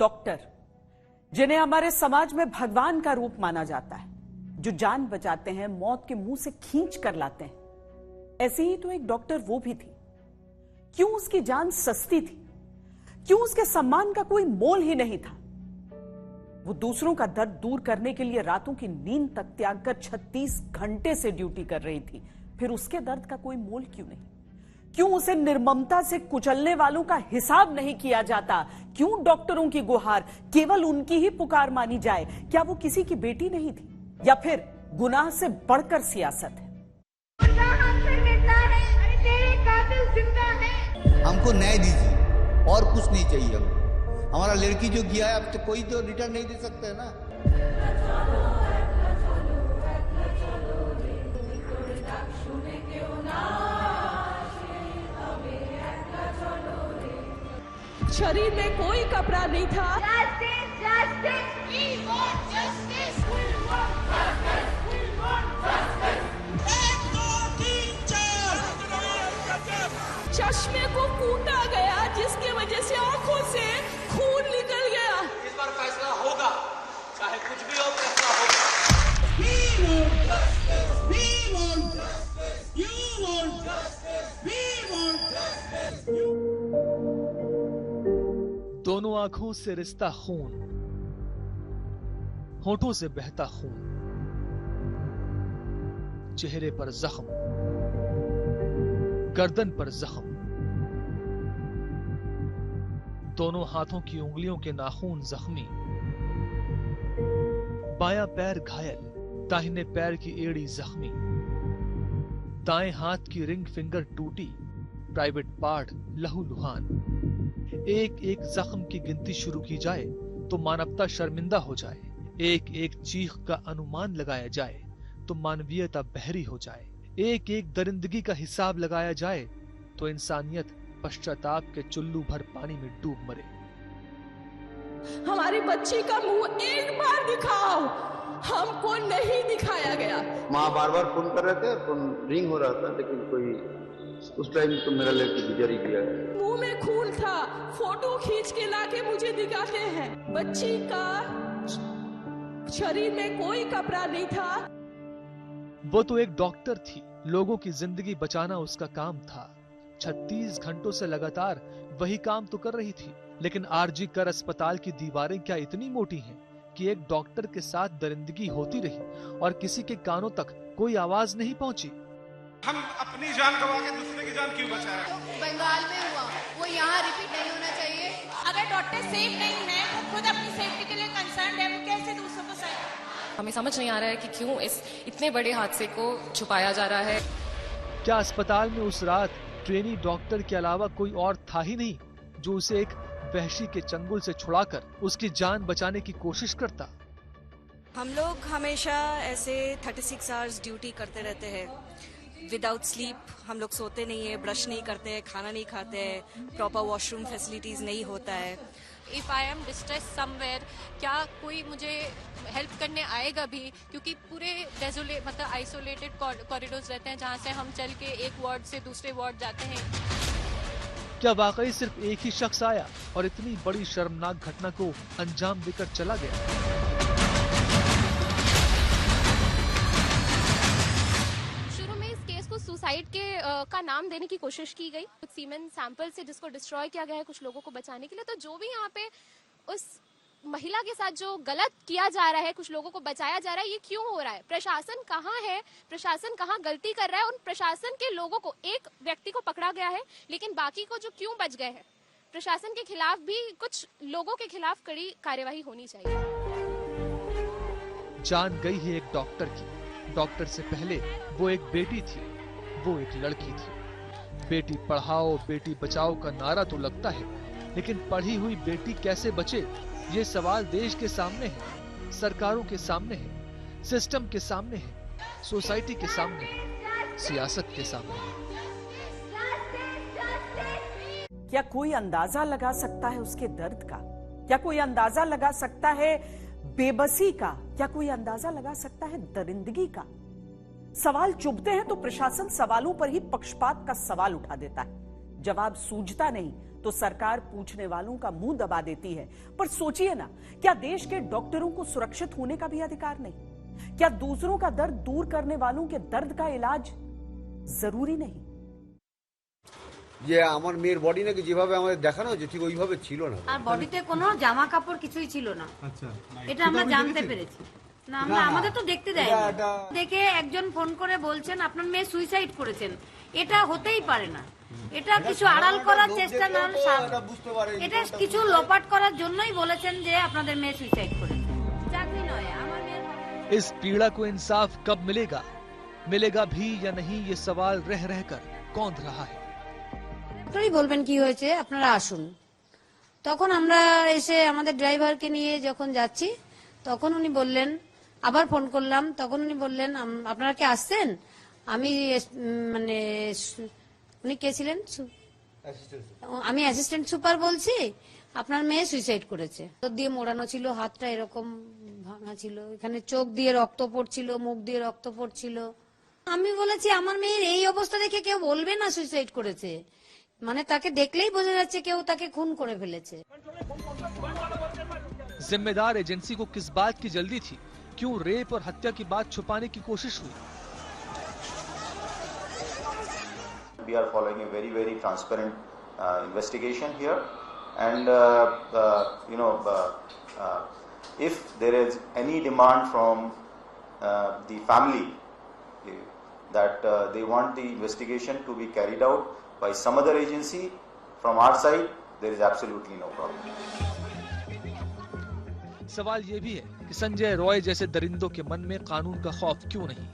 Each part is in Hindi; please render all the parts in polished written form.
डॉक्टर, जिन्हें हमारे समाज में भगवान का रूप माना जाता है, जो जान बचाते हैं, मौत के मुंह से खींच कर लाते हैं, ऐसे ही तो एक डॉक्टर वो भी थी। क्यों उसकी जान सस्ती थी? क्यों उसके सम्मान का कोई मोल ही नहीं था? वो दूसरों का दर्द दूर करने के लिए रातों की नींद तक त्याग कर 36 घंटे से ड्यूटी कर रही थी। फिर उसके दर्द का कोई मोल क्यों नहीं? क्यों उसे निर्ममता से कुचलने वालों का हिसाब नहीं किया जाता? क्यों डॉक्टरों की गुहार केवल उनकी ही पुकार मानी जाए? क्या वो किसी की बेटी नहीं थी? या फिर गुनाह से बढ़कर सियासत है? हमको न्याय दीजिए और कुछ नहीं चाहिए हमको। हमारा लड़की जो किया है अब तो कोई तो रिटर्न नहीं दे सकते है ना। शरीर में कोई कपड़ा नहीं था। Justice, justice, we want justice, we want justice, we want justice. एक दो तीन चार। चश्मे को कूटा गया, जिसकी वजह से आंखों से खून निकल गया। इस बार फैसला होगा, चाहे कुछ भी हो, फैसला होगा। We want justice, we want justice, you want justice, we want justice. दोनों आंखों से रिश्ता खून, होठों से बहता खून, चेहरे पर जख्म, गर्दन पर जख्म, दोनों हाथों की उंगलियों के नाखून जख्मी, बायां पैर घायल, दाहिने पैर की एड़ी जख्मी, दाएं हाथ की रिंग फिंगर टूटी, प्राइवेट पार्ट लहूलुहान। एक एक जख्म की गिनती शुरू की जाए तो मानवता शर्मिंदा हो जाए। एक एक चीख का अनुमान लगाया जाए तो मानवीयता बहरी हो जाए। एक एक दरिंदगी का हिसाब लगाया जाए तो इंसानियत पश्चाताप के चुल्लू भर पानी में डूब मरे। हमारी बच्ची का मुंह एक बार दिखाओ, हमको नहीं दिखाया गया। माँ बार बार फोन कर रहे थे, फोन रिंग हो रहा था, लेकिन कोई उस टाइम तो मेरा लड़की गुजर ही गया। मुंह में खून था, फोटो खींच के लाके मुझे दिखाते हैं। बच्ची का शरीर में कोई कपड़ा नहीं था। वो तो एक डॉक्टर थी, लोगों की जिंदगी बचाना उसका काम था। 36 घंटों से लगातार वही काम तो कर रही थी, लेकिन आरजी कर अस्पताल की दीवारें क्या इतनी मोटी हैं कि एक डॉक्टर के साथ दरिंदगी होती रही और किसी के कानों तक कोई आवाज नहीं पहुंची। हम अपनी जान गवा के दूसरे की जान क्यों बचाएं? बंगाल में हुआ, वो यहाँ रिपीट नहीं होना चाहिए। अगर डॉक्टर सेफ नहीं है, वो खुद अपनी सेफ्टी के लिए कंसर्न है, वो कैसे दूसरों को सही? हमें समझ नहीं आ रहा है कि क्यों इस इतने बड़े हादसे को छुपाया जा रहा है। क्या अस्पताल में उस रात ट्रेनी डॉक्टर के अलावा कोई और था ही नहीं जो उसे एक वहशी के चंगुल से छुड़ाकर उसकी जान बचाने की कोशिश करता? हम लोग हमेशा ऐसे 36 आवर्स ड्यूटी करते रहते हैं, विदाउट स्लीप। हम लोग सोते नहीं है, ब्रश नहीं करते हैं, खाना नहीं खाते हैं, प्रॉपर वॉशरूम फैसिलिटीज नहीं होता है। If I am distress somewhere, क्या कोई मुझे हेल्प करने आएगा भी? क्योंकि पूरे मतलब आइसोलेटेड कॉरिडोर्स रहते हैं जहाँ से हम चल के एक वार्ड से दूसरे वार्ड जाते हैं। क्या वाकई सिर्फ एक ही शख्स आया और इतनी बड़ी शर्मनाक घटना को अंजाम देकर चला गया? सुसाइड का नाम देने की कोशिश की गई, कुछ सीमेन सैंपल से जिसको डिस्ट्रॉय किया गया है कुछ लोगों को बचाने के लिए। तो जो भी यहाँ पे उस महिला के साथ जो गलत किया जा रहा है, कुछ लोगों को बचाया जा रहा है, ये क्यों हो रहा है? प्रशासन कहाँ है? प्रशासन कहाँ गलती कर रहा है? उन प्रशासन के लोगों को, एक व्यक्ति को पकड़ा गया है, लेकिन बाकी को जो क्यों बच गए हैं? प्रशासन के खिलाफ भी, कुछ लोगों के खिलाफ कड़ी कार्यवाही होनी चाहिए। जान गई है एक डॉक्टर की। डॉक्टर से पहले वो एक बेटी थी, वो एक लड़की थी। बेटी पढ़ाओ बेटी बचाओ का नारा तो लगता है, लेकिन पढ़ी हुई बेटी कैसे बचे, ये सवाल देश के सामने है, सरकारों के सामने है, सिस्टम के सामने है, सोसाइटी के सामने है, सियासत के सामने है। क्या कोई अंदाजा लगा सकता है उसके दर्द का? क्या कोई अंदाजा लगा सकता है बेबसी का? क्या कोई अंदाजा लगा सकता है दरिंदगी का? सवाल चुभते हैं तो प्रशासन सवालों पर ही पक्षपात का सवाल उठा देता है। जवाब सूझता नहीं तो सरकार पूछने वालों का मुंह दबा देती है। पर सोचिए ना, क्या देश के डॉक्टरों को सुरक्षित होने का भी अधिकार नहीं? क्या दूसरों का दर्द दूर करने वालों के दर्द का इलाज जरूरी नहीं? যে আমার মেয়ের বডি নাকি যেভাবে আমাদের দেখানো হয়েছে ঠিক ওইভাবে ছিল না, আর বডিতে কোনো জামা কাপড় কিছুই ছিল না। আচ্ছা, এটা আমরা জানতে পেরেছি না, আমরা আমাদের তো দেখতে দেয় না। দেখে একজন ফোন করে বলছেন আপনার মেয়ে সুইসাইড করেছেন। এটা হতেই পারে না, এটা কিছু আড়াল করার চেষ্টা, না এটা কিছু লোপাট করার জন্যই বলেছেন যে আপনাদের মেয়ে সুইসাইড করেছে। চাকরি নয় আমার মেয়ের। इस पीड़ा को इंसाफ कब मिलेगा, मिलेगा भी या नहीं, ये सवाल रह रहकर कौंध रहा है। ডক্টরই বলবেন কি হয়েছে, আপনারা আসুন। তখন আমরা এসে আমাদের ড্রাইভারকে নিয়ে যখন যাচ্ছি তখন উনি বললেন, আবার ফোন করলাম, তখন উনি বললেন আপনারা কি আসছেন? আমি মানে উনি কে ছিলেন? আমি অ্যাসিস্ট্যান্ট সুপার বলছি, আপনার মেয়ে সুইসাইড করেছে। দিয়ে মোড়ানো ছিল, হাতটা এরকম ভাঙা ছিল, এখানে চোখ দিয়ে রক্ত পড়ছিল, মুখ দিয়ে রক্ত পড়ছিল। আমি বলেছি আমার মেয়ের এই অবস্থা দেখে কেউ বলবে না সুইসাইড করেছে, মানে তাকে দেখলেই বোঝা যাচ্ছে কেউ তাকে খুন করে ফেলেছে। जिम्मेदार एजेंसी को किस बात की जल्दी थी? क्यों रेप और हत्या की बात छुपाने की कोशिश हुई? We are following a very transparent investigation here, and if there is any demand from the family that they want the investigation to be carried out by some other agency, from our side there is absolutely no problem. सवाल ये भी है कि संजय रॉय जैसे दरिंदों के मन में कानून का खौफ क्यों नहीं?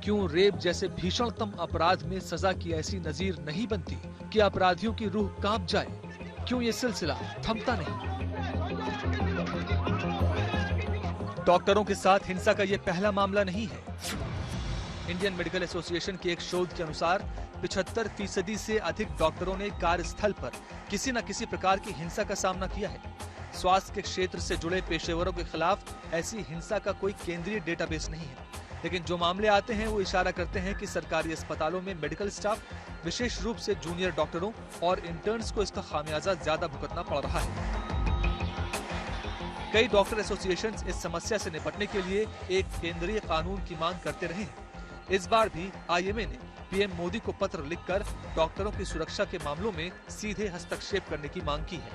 क्यों रेप जैसे भीषणतम अपराध में सजा की ऐसी नजीर नहीं बनती कि अपराधियों की रूह कांप जाए? क्यों ये सिलसिला थमता नहीं? डॉक्टरों के साथ हिंसा का ये पहला मामला नहीं है। इंडियन मेडिकल एसोसिएशन के एक शोध के अनुसार 75% से अधिक डॉक्टरों ने कार्यस्थल पर किसी न किसी प्रकार की हिंसा का सामना किया है। स्वास्थ्य के क्षेत्र से जुड़े पेशेवरों के खिलाफ ऐसी हिंसा का कोई केंद्रीय डेटाबेस नहीं है, लेकिन जो मामले आते हैं वो इशारा करते हैं कि सरकारी अस्पतालों में मेडिकल स्टाफ, विशेष रूप से जूनियर डॉक्टरों और इंटर्न्स को इसका खामियाजा ज्यादा भुगतना पड़ रहा है। कई डॉक्टर एसोसिएशन इस समस्या से निपटने के लिए एक केंद्रीय कानून की मांग करते रहे हैं। इस बार भी आईएमए ने पीएम मोदी को पत्र लिखकर डॉक्टरों की सुरक्षा के मामलों में सीधे हस्तक्षेप करने की मांग की है।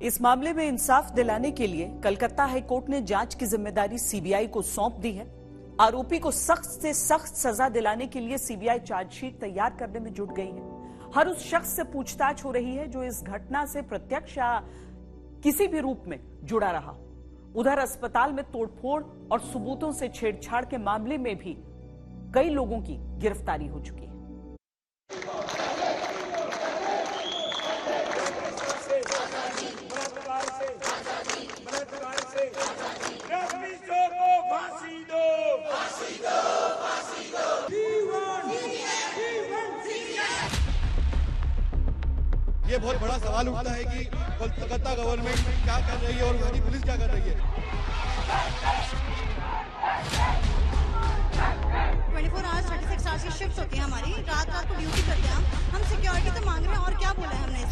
इस मामले में इंसाफ दिलाने के लिए कलकत्ता हाईकोर्ट ने जांच की जिम्मेदारी सीबीआई को सौंप दी है। आरोपी को सख्त से सख्त सजा दिलाने के लिए सीबीआई चार्जशीट तैयार करने में जुट गई है। हर उस शख्स से पूछताछ हो रही है जो इस घटना से प्रत्यक्ष या किसी भी रूप में जुड़ा रहा। उधर अस्पताल में तोड़फोड़ और सबूतों से छेड़छाड़ के मामले में भी कई लोगों की गिरफ्तारी हो चुकी है। ये बहुत बड़ा सवाल उठता है कि कोलकाता गवर्नमेंट क्या कर रही है और वहाँ की पुलिस क्या कर रही है। 24 आवर्स 36 आवर्स की शिफ्ट होती है हमारी, रात को ड्यूटी करते हैं हम सिक्योरिटी तो मांग रहे हैं और क्या बोला है हमने।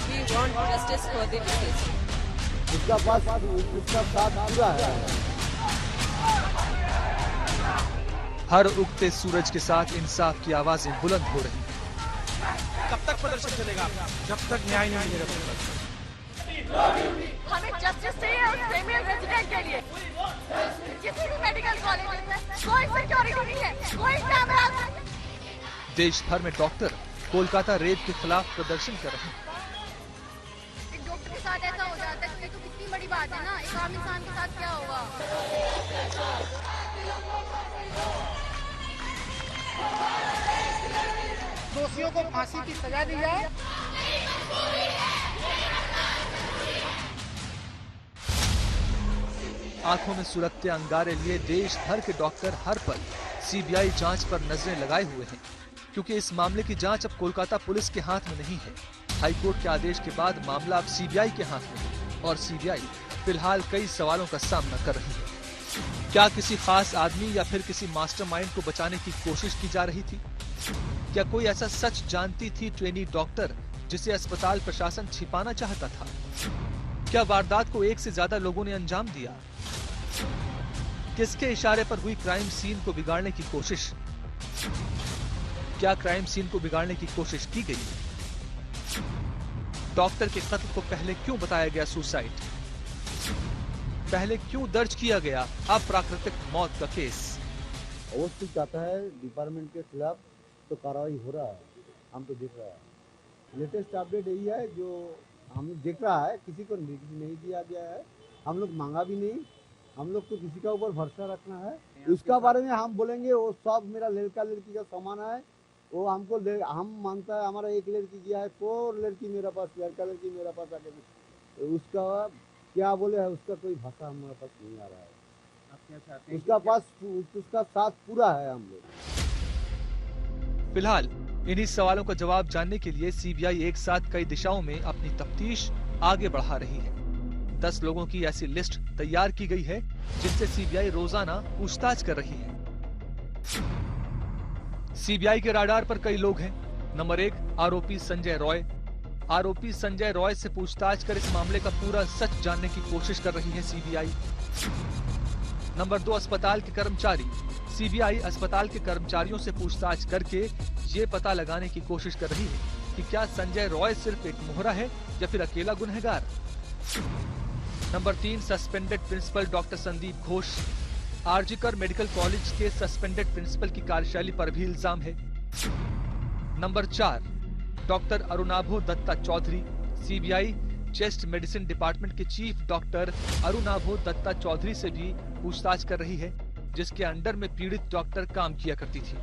We want justice for the deceased. उसका पास उसका साथ पूरा है। हर उगते सूरज के साथ इंसाफ की आवाजें बुलंद हो रही हैं। कब तक प्रदर्शन चलेगा? जब तक न्याय नहीं मिलेगा। हमें जस्टिस चाहिए उस फीमेल रेजिडेंट के लिए। किसी भी मेडिकल कॉलेज में कोई सिक्योरिटी नहीं है, कोई कैमरा नहीं। देश भर में डॉक्टर कोलकाता रेप के खिलाफ प्रदर्शन कर रहे हैं। एक डॉक्टर के साथ ऐसा हो जाता है तो ये तो कितनी बड़ी बात है ना, एक आम इंसान के साथ क्या होगा। दोषियों को फांसी की सजा दी जाए। आंखों में सुलगते अंगारे लिए देश भर के डॉक्टर हर पल सीबीआई जांच पर नजरें लगाए हुए हैं, क्योंकि इस मामले की जांच अब कोलकाता पुलिस के हाथ में नहीं है। हाईकोर्ट के आदेश के बाद मामला अब सीबीआई के हाथ में है और सीबीआई फिलहाल कई सवालों का सामना कर रही है। क्या किसी खास आदमी या फिर किसी मास्टरमाइंड को बचाने की कोशिश की जा रही थी? क्या कोई ऐसा सच जानती थी ट्रेनी डॉक्टर जिसे अस्पताल प्रशासन छिपाना चाहता था? क्या वारदात को एक से ज्यादा लोगों ने अंजाम दिया? किसके इशारे पर हुई क्राइम सीन को बिगाड़ने की कोशिश? क्या क्राइम सीन को बिगाड़ने की कोशिश की गई? डॉक्टर के कत्ल को पहले क्यों बताया गया सुसाइड? पहले क्यों दर्ज किया गया अप्राकृतिक मौत का केस? अवश्य चाहता है डिपार्टमेंट के खिलाफ तो कार्रवाई हो रहा है, हम तो देख रहा है। लेटेस्ट अपडेट यही है जो हम देख रहा है, किसी को नहीं दिया गया है, हम लोग मांगा भी नहीं, हम लोग को किसी का ऊपर भरोसा रखना है। उसका बारे में हम बोलेंगे वो सब मेरा लड़का लड़की का समान है, वो हमको हम मानता है हमारा एक लड़की गया है, तो लड़की मेरा पास, लड़का लड़की मेरा पास आके उसका क्या बोले है, उसका कोई भाषा हमारे पास नहीं आ रहा है। उसका साथ पूरा है हम लोग। फिलहाल इन्हीं सवालों का जवाब जानने के लिए सीबीआई एक साथ कई दिशाओं में अपनी तफ्तीश आगे बढ़ा रही है। 10 लोगों की ऐसी लिस्ट तैयार की गई है जिनसे सीबीआई रोजाना पूछताछ कर रही है। सीबीआई के राडार पर कई लोग हैं। नंबर 1 आरोपी संजय रॉय। आरोपी संजय रॉय से पूछताछ कर इस मामले का पूरा सच जानने की कोशिश कर रही है सीबीआई। नंबर 2 अस्पताल के कर्मचारी। सीबीआई अस्पताल के कर्मचारियों से पूछताछ करके ये पता लगाने की कोशिश कर रही है कि क्या संजय रॉय सिर्फ एक मोहरा है या फिर अकेला गुनहगार। Number 3 suspended principal doctor Sandeep Ghosh. RG Kar medical college के सस्पेंडेड प्रिंसिपल की कार्यशैली पर भी इल्जाम है। Number 4 doctor Arunabho Datta Chowdhury. CBI chest medicine department के चीफ डॉक्टर अरुणाभो दत्ता चौधरी से भी पूछताछ कर रही है, जिसके अंडर में पीड़ित डॉक्टर काम किया करती थी।